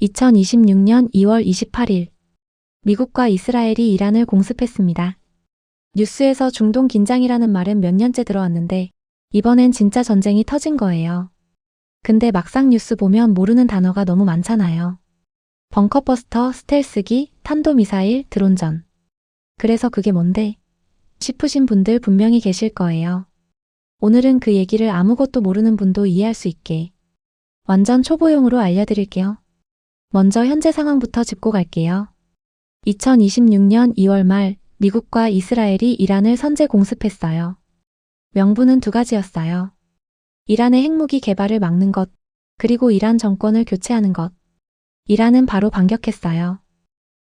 2026년 2월 28일 미국과 이스라엘이 이란을 공습했습니다. 뉴스에서 중동 긴장이라는 말은 몇 년째 들어왔는데 이번엔 진짜 전쟁이 터진 거예요. 근데 막상 뉴스 보면 모르는 단어가 너무 많잖아요. 벙커버스터, 스텔스기, 탄도미사일, 드론전. 그래서 그게 뭔데? 싶으신 분들 분명히 계실 거예요. 오늘은 그 얘기를 아무것도 모르는 분도 이해할 수 있게 완전 초보용으로 알려드릴게요. 먼저 현재 상황부터 짚고 갈게요. 2026년 2월 말 미국과 이스라엘이 이란을 선제 공습했어요. 명분은 두 가지였어요. 이란의 핵무기 개발을 막는 것, 그리고 이란 정권을 교체하는 것. 이란은 바로 반격했어요.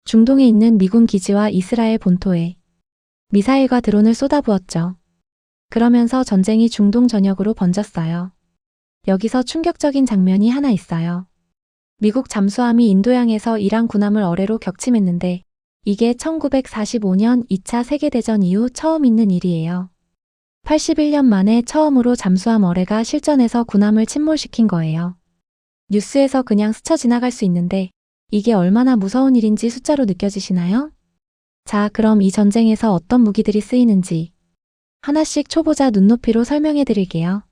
중동에 있는 미군 기지와 이스라엘 본토에 미사일과 드론을 쏟아부었죠. 그러면서 전쟁이 중동 전역으로 번졌어요. 여기서 충격적인 장면이 하나 있어요. 미국 잠수함이 인도양에서 이란 군함을 어뢰로 격침했는데 이게 1945년 2차 세계대전 이후 처음 있는 일이에요. 81년 만에 처음으로 잠수함 어뢰가 실전에서 군함을 침몰시킨 거예요. 뉴스에서 그냥 스쳐 지나갈 수 있는데 이게 얼마나 무서운 일인지 숫자로 느껴지시나요? 자, 그럼 이 전쟁에서 어떤 무기들이 쓰이는지 하나씩 초보자 눈높이로 설명해 드릴게요.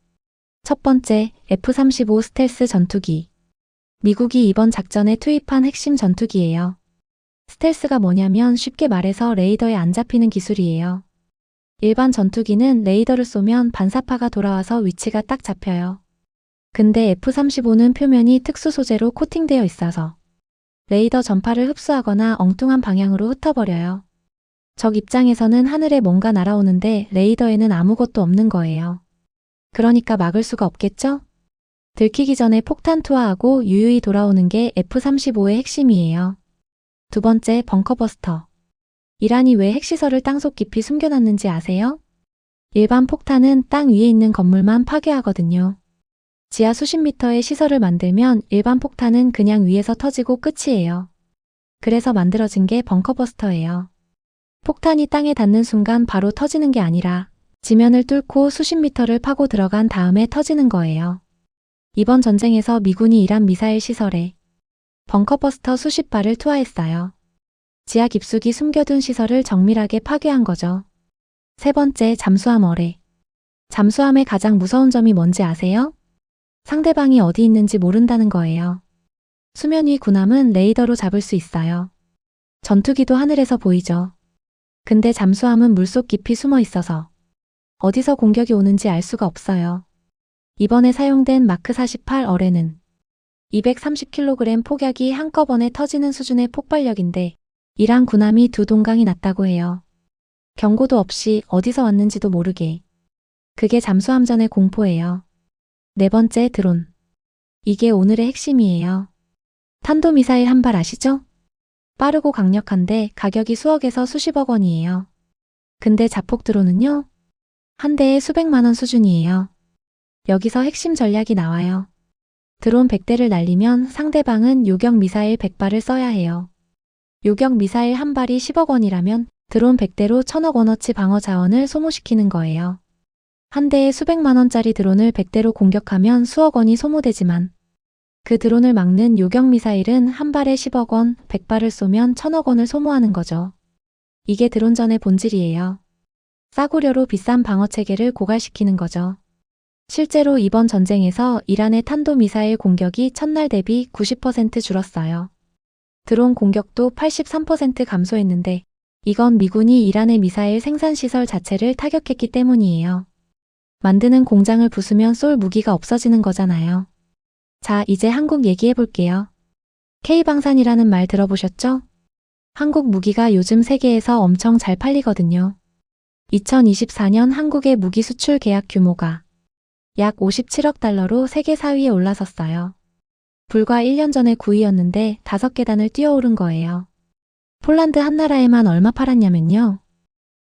첫 번째, F-35 스텔스 전투기. 미국이 이번 작전에 투입한 핵심 전투기예요. 스텔스가 뭐냐면 쉽게 말해서 레이더에 안 잡히는 기술이에요. 일반 전투기는 레이더를 쏘면 반사파가 돌아와서 위치가 딱 잡혀요. 근데 F-35는 표면이 특수 소재로 코팅되어 있어서 레이더 전파를 흡수하거나 엉뚱한 방향으로 흩어버려요. 적 입장에서는 하늘에 뭔가 날아오는데 레이더에는 아무것도 없는 거예요. 그러니까 막을 수가 없겠죠? 들키기 전에 폭탄 투하하고 유유히 돌아오는 게 F-35의 핵심이에요. 두 번째, 벙커버스터. 이란이 왜 핵시설을 땅속 깊이 숨겨놨는지 아세요? 일반 폭탄은 땅 위에 있는 건물만 파괴하거든요. 지하 수십 미터의 시설을 만들면 일반 폭탄은 그냥 위에서 터지고 끝이에요. 그래서 만들어진 게 벙커버스터예요. 폭탄이 땅에 닿는 순간 바로 터지는 게 아니라 지면을 뚫고 수십 미터를 파고 들어간 다음에 터지는 거예요. 이번 전쟁에서 미군이 이란 미사일 시설에 벙커버스터 수십 발을 투하했어요. 지하 깊숙이 숨겨둔 시설을 정밀하게 파괴한 거죠. 세 번째, 잠수함 어뢰. 잠수함의 가장 무서운 점이 뭔지 아세요? 상대방이 어디 있는지 모른다는 거예요. 수면 위 군함은 레이더로 잡을 수 있어요. 전투기도 하늘에서 보이죠. 근데 잠수함은 물속 깊이 숨어 있어서 어디서 공격이 오는지 알 수가 없어요. 이번에 사용된 마크 48 어뢰는 230kg 폭약이 한꺼번에 터지는 수준의 폭발력인데 이란 군함이 두 동강이 났다고 해요. 경고도 없이 어디서 왔는지도 모르게. 그게 잠수함전의 공포예요. 네 번째, 드론. 이게 오늘의 핵심이에요. 탄도미사일 한 발 아시죠? 빠르고 강력한데 가격이 수억에서 수십억 원이에요. 근데 자폭 드론은요? 한 대에 수백만 원 수준이에요. 여기서 핵심 전략이 나와요. 드론 100대를 날리면 상대방은 요격 미사일 100발을 써야 해요. 요격 미사일 한 발이 10억 원이라면 드론 100대로 1000억 원어치 방어 자원을 소모시키는 거예요. 한 대에 수백만 원짜리 드론을 100대로 공격하면 수억 원이 소모되지만 그 드론을 막는 요격 미사일은 한 발에 10억 원, 100발을 쏘면 1000억 원을 소모하는 거죠. 이게 드론전의 본질이에요. 싸구려로 비싼 방어 체계를 고갈시키는 거죠. 실제로 이번 전쟁에서 이란의 탄도미사일 공격이 첫날 대비 90% 줄었어요. 드론 공격도 83% 감소했는데 이건 미군이 이란의 미사일 생산시설 자체를 타격했기 때문이에요. 만드는 공장을 부수면 쏠 무기가 없어지는 거잖아요. 자, 이제 한국 얘기해 볼게요. K방산이라는 말 들어보셨죠? 한국 무기가 요즘 세계에서 엄청 잘 팔리거든요. 2024년 한국의 무기 수출 계약 규모가 약 57억 달러로 세계 4위에 올라섰어요. 불과 1년 전에 9위였는데 5계단을 뛰어오른 거예요. 폴란드 한 나라에만 얼마 팔았냐면요.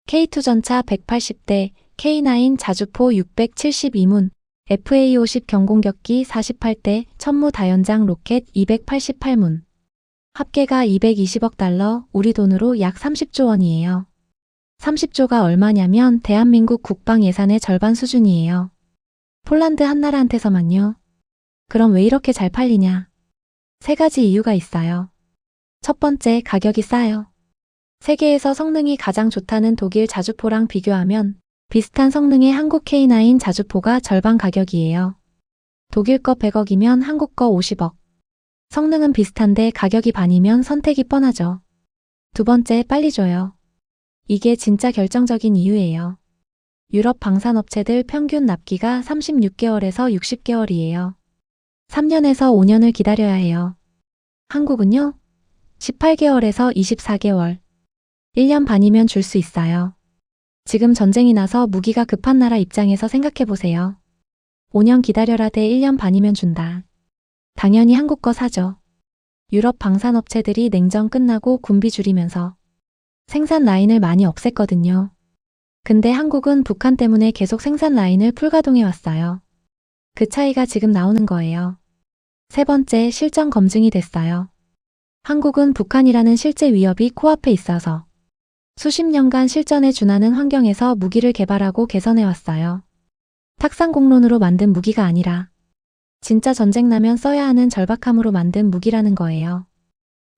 K2 전차 180대, K9 자주포 672문, FA50 경공격기 48대, 천무 다연장 로켓 288문. 합계가 220억 달러, 우리 돈으로 약 30조 원이에요. 30조가 얼마냐면 대한민국 국방 예산의 절반 수준이에요. 폴란드 한 나라한테서만요. 그럼 왜 이렇게 잘 팔리냐? 세 가지 이유가 있어요. 첫 번째, 가격이 싸요. 세계에서 성능이 가장 좋다는 독일 자주포랑 비교하면 비슷한 성능의 한국 K9 자주포가 절반 가격이에요. 독일 거 100억이면 한국 거 50억. 성능은 비슷한데 가격이 반이면 선택이 뻔하죠. 두 번째, 빨리 줘요. 이게 진짜 결정적인 이유예요. 유럽 방산업체들 평균 납기가 36개월에서 60개월이에요. 3년에서 5년을 기다려야 해요. 한국은요? 18개월에서 24개월. 1년 반이면 줄 수 있어요. 지금 전쟁이 나서 무기가 급한 나라 입장에서 생각해보세요. 5년 기다려라 대 1년 반이면 준다. 당연히 한국 거 사죠. 유럽 방산업체들이 냉전 끝나고 군비 줄이면서 생산 라인을 많이 없앴거든요. 근데 한국은 북한 때문에 계속 생산 라인을 풀가동해 왔어요. 그 차이가 지금 나오는 거예요. 세 번째, 실전 검증이 됐어요. 한국은 북한이라는 실제 위협이 코앞에 있어서 수십 년간 실전에 준하는 환경에서 무기를 개발하고 개선해 왔어요. 탁상공론으로 만든 무기가 아니라 진짜 전쟁 나면 써야 하는 절박함으로 만든 무기라는 거예요.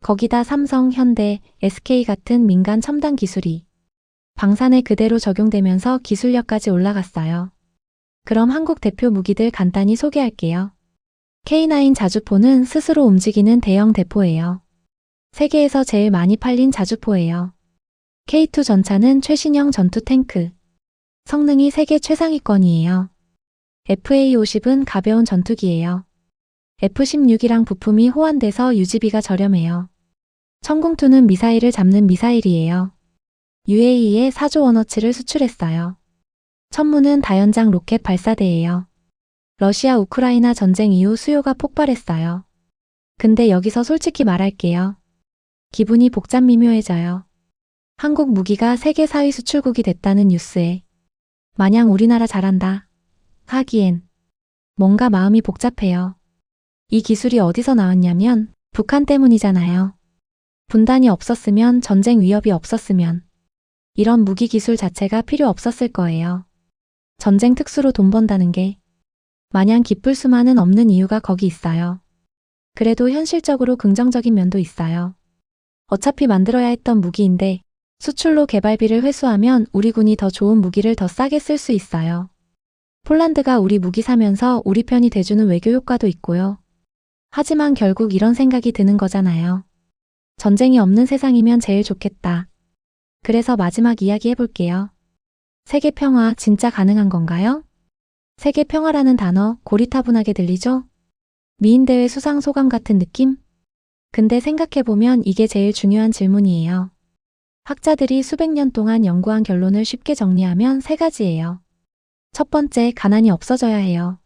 거기다 삼성, 현대, SK 같은 민간 첨단 기술이 방산에 그대로 적용되면서 기술력까지 올라갔어요. 그럼 한국 대표 무기들 간단히 소개할게요. K9 자주포는 스스로 움직이는 대형 대포예요. 세계에서 제일 많이 팔린 자주포예요. K2 전차는 최신형 전투 탱크. 성능이 세계 최상위권이에요. FA50은 가벼운 전투기예요. F16이랑 부품이 호환돼서 유지비가 저렴해요. 천궁2는 미사일을 잡는 미사일이에요. UAE에 4조 원어치를 수출했어요. 천무는 다연장 로켓 발사대예요. 러시아 우크라이나 전쟁 이후 수요가 폭발했어요. 근데 여기서 솔직히 말할게요. 기분이 복잡 미묘해져요. 한국 무기가 세계 4위 수출국이 됐다는 뉴스에 마냥 우리나라 잘한다 하기엔 뭔가 마음이 복잡해요. 이 기술이 어디서 나왔냐면 북한 때문이잖아요. 분단이 없었으면, 전쟁 위협이 없었으면 이런 무기 기술 자체가 필요 없었을 거예요. 전쟁 특수로 돈 번다는 게 마냥 기쁠 수만은 없는 이유가 거기 있어요. 그래도 현실적으로 긍정적인 면도 있어요. 어차피 만들어야 했던 무기인데 수출로 개발비를 회수하면 우리 군이 더 좋은 무기를 더 싸게 쓸 수 있어요. 폴란드가 우리 무기 사면서 우리 편이 돼주는 외교 효과도 있고요. 하지만 결국 이런 생각이 드는 거잖아요. 전쟁이 없는 세상이면 제일 좋겠다. 그래서 마지막 이야기 해볼게요. 세계 평화 진짜 가능한 건가요? 세계 평화라는 단어 고리타분하게 들리죠? 미인대회 수상 소감 같은 느낌? 근데 생각해보면 이게 제일 중요한 질문이에요. 학자들이 수백 년 동안 연구한 결론을 쉽게 정리하면 세 가지예요. 첫 번째, 가난이 없어져야 해요.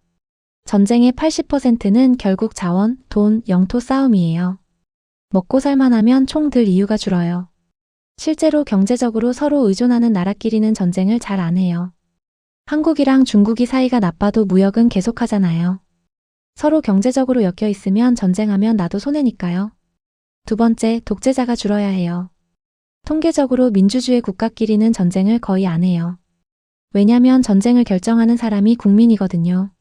전쟁의 80%는 결국 자원, 돈, 영토 싸움이에요. 먹고 살만하면 총 들 이유가 줄어요. 실제로 경제적으로 서로 의존하는 나라끼리는 전쟁을 잘 안 해요. 한국이랑 중국이 사이가 나빠도 무역은 계속하잖아요. 서로 경제적으로 엮여 있으면 전쟁하면 나도 손해니까요. 두 번째, 독재자가 줄어야 해요. 통계적으로 민주주의 국가끼리는 전쟁을 거의 안 해요. 왜냐면 전쟁을 결정하는 사람이 국민이거든요.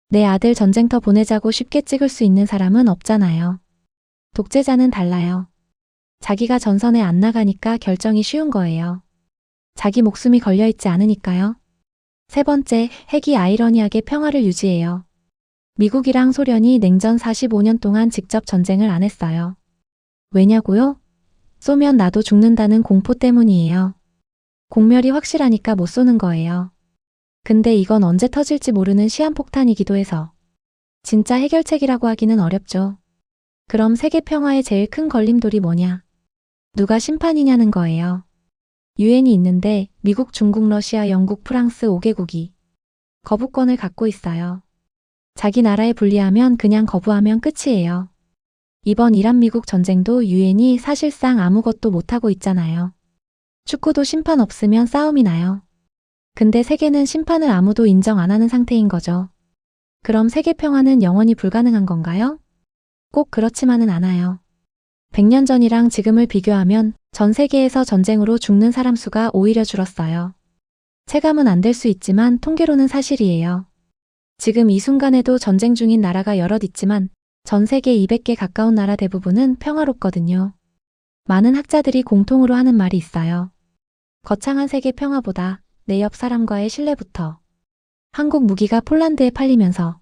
내 아들 전쟁터 보내자고 쉽게 찍을 수 있는 사람은 없잖아요. 독재자는 달라요. 자기가 전선에 안 나가니까 결정이 쉬운 거예요. 자기 목숨이 걸려있지 않으니까요. 세 번째, 핵이 아이러니하게 평화를 유지해요. 미국이랑 소련이 냉전 45년 동안 직접 전쟁을 안 했어요. 왜냐고요? 쏘면 나도 죽는다는 공포 때문이에요. 공멸이 확실하니까 못 쏘는 거예요. 근데 이건 언제 터질지 모르는 시한폭탄이기도 해서 진짜 해결책이라고 하기는 어렵죠. 그럼 세계 평화의 제일 큰 걸림돌이 뭐냐? 누가 심판이냐는 거예요. 유엔이 있는데 미국, 중국, 러시아, 영국, 프랑스 5개국이 거부권을 갖고 있어요. 자기 나라에 불리하면 그냥 거부하면 끝이에요. 이번 이란-미국 전쟁도 유엔이 사실상 아무것도 못하고 있잖아요. 축구도 심판 없으면 싸움이 나요. 근데 세계는 심판을 아무도 인정 안 하는 상태인 거죠. 그럼 세계 평화는 영원히 불가능한 건가요? 꼭 그렇지만은 않아요. 100년 전이랑 지금을 비교하면 전 세계에서 전쟁으로 죽는 사람 수가 오히려 줄었어요. 체감은 안 될 수 있지만 통계로는 사실이에요. 지금 이 순간에도 전쟁 중인 나라가 여럿 있지만 전 세계 200개 가까운 나라 대부분은 평화롭거든요. 많은 학자들이 공통으로 하는 말이 있어요. 거창한 세계 평화보다 내 옆 사람과의 신뢰부터. 한국 무기가 폴란드에 팔리면서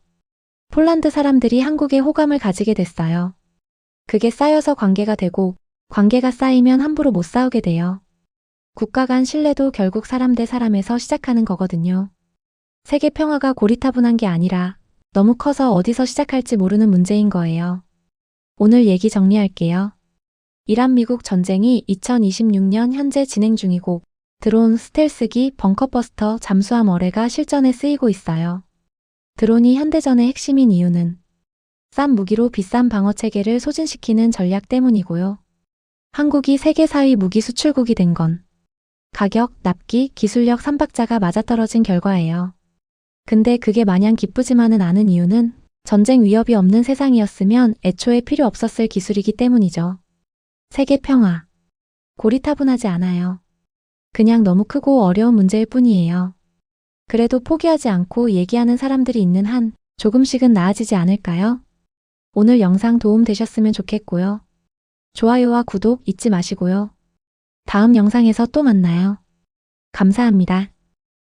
폴란드 사람들이 한국에 호감을 가지게 됐어요. 그게 쌓여서 관계가 되고 관계가 쌓이면 함부로 못 싸우게 돼요. 국가 간 신뢰도 결국 사람 대 사람에서 시작하는 거거든요. 세계 평화가 고리타분한 게 아니라 너무 커서 어디서 시작할지 모르는 문제인 거예요. 오늘 얘기 정리할게요. 이란 미국 전쟁이 2026년 현재 진행 중이고 드론, 스텔스기, 벙커버스터, 잠수함 어뢰가 실전에 쓰이고 있어요. 드론이 현대전의 핵심인 이유는 싼 무기로 비싼 방어 체계를 소진시키는 전략 때문이고요. 한국이 세계 4위 무기 수출국이 된 건 가격, 납기, 기술력 3박자가 맞아떨어진 결과예요. 근데 그게 마냥 기쁘지만은 않은 이유는 전쟁 위협이 없는 세상이었으면 애초에 필요 없었을 기술이기 때문이죠. 세계 평화. 고리타분하지 않아요. 그냥 너무 크고 어려운 문제일 뿐이에요. 그래도 포기하지 않고 얘기하는 사람들이 있는 한 조금씩은 나아지지 않을까요? 오늘 영상 도움 되셨으면 좋겠고요. 좋아요와 구독 잊지 마시고요. 다음 영상에서 또 만나요. 감사합니다.